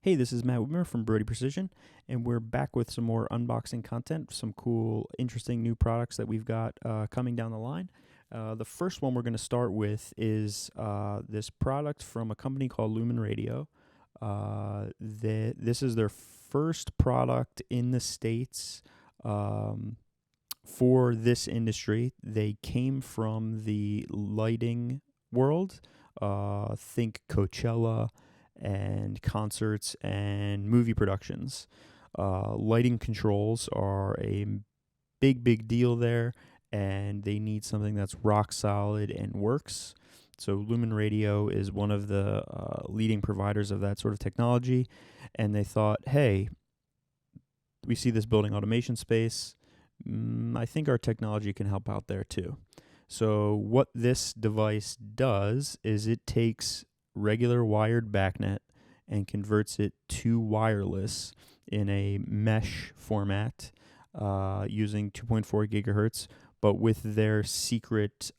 Hey, this is Matt Witmer from Brody Precision, and we're back with some more unboxing content, some cool, interesting new products that we've got coming down the line. The first one we're going to start with is this product from a company called LumenRadio. This is their first product in the States for this industry. They came from the lighting world. Think Coachella and concerts and movie productions. Lighting controls are a big deal there, and they need something that's rock solid and works. So LumenRadio is one of the leading providers of that sort of technology, and they thought, hey, we see this building automation space. I think our technology can help out there too. So what this device does is it takes regular wired BACnet and converts it to wireless in a mesh format using 2.4 gigahertz, but with their secret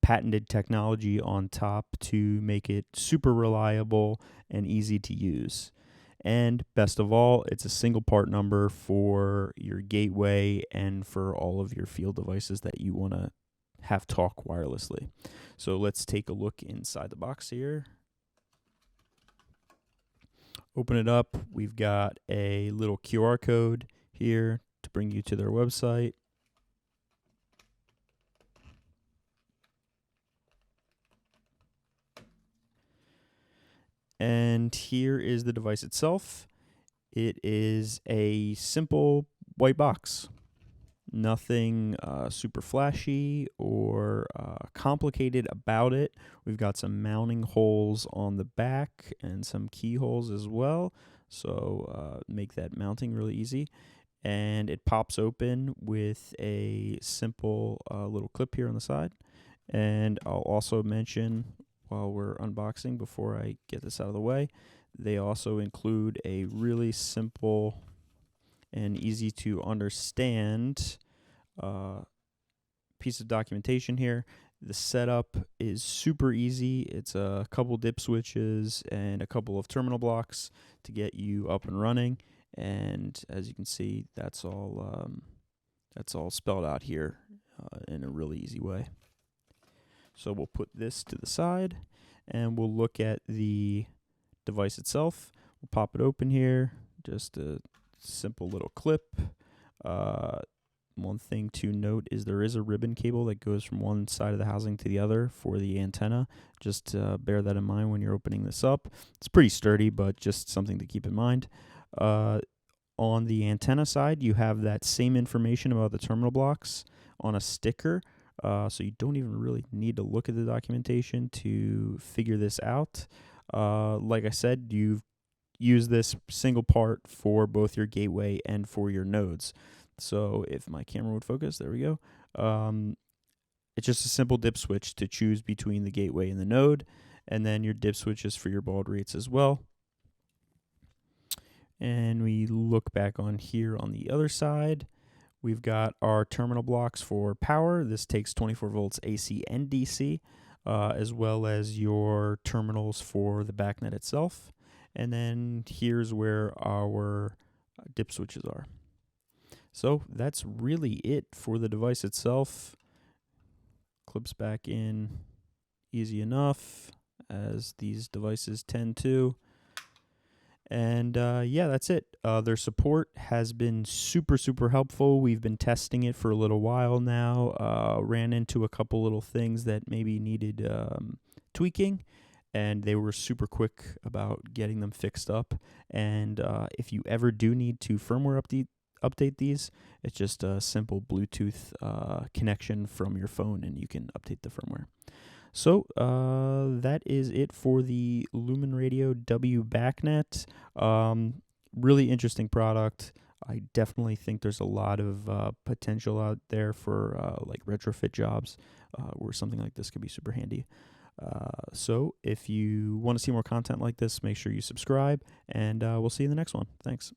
patented technology on top to make it super reliable and easy to use. And best of all, it's a single part number for your gateway and for all of your field devices that you want to have talk wirelessly. So let's take a look inside the box here. Open it up. We've got a little QR code here to bring you to their website. And here is the device itself. It is a simple white box. Nothing super flashy or complicated about it. We've got some mounting holes on the back and some keyholes as well, so make that mounting really easy. And it pops open with a simple little clip here on the side. And I'll also mention, while we're unboxing, before I get this out of the way, they also include a really simple and easy to understand piece of documentation here. The setup is super easy. It's a couple dip switches and a couple of terminal blocks to get you up and running. And as you can see, that's all spelled out here in a really easy way. So we'll put this to the side, and we'll look at the device itself. We'll pop it open here. Just a simple little clip. One thing to note is there is a ribbon cable that goes from one side of the housing to the other for the antenna. Just bear that in mind when you're opening this up. It's pretty sturdy, but just something to keep in mind. On the antenna side, you have that same information about the terminal blocks on a sticker. So you don't even really need to look at the documentation to figure this out. Like I said, you've used this single part for both your gateway and for your nodes. So if my camera would focus, there we go. It's just a simple dip switch to choose between the gateway and the node, and then your dip switches for your baud rates as well. And we look back on here on the other side. We've got our terminal blocks for power. This takes 24 volts AC and DC, as well as your terminals for the BACnet itself. And then here's where our dip switches are. So that's really it for the device itself. Clips back in easy enough, as these devices tend to. And yeah, that's it. Their support has been super helpful. We've been testing it for a little while now. Ran into a couple little things that maybe needed tweaking, and they were super quick about getting them fixed up. And if you ever do need to firmware update these, it's just a simple Bluetooth connection from your phone, and you can update the firmware. So that is it for the LumenRadio W-BACnet. Really interesting product. I definitely think there's a lot of potential out there for like retrofit jobs where something like this could be super handy. So if you want to see more content like this, make sure you subscribe, and we'll see you in the next one. Thanks.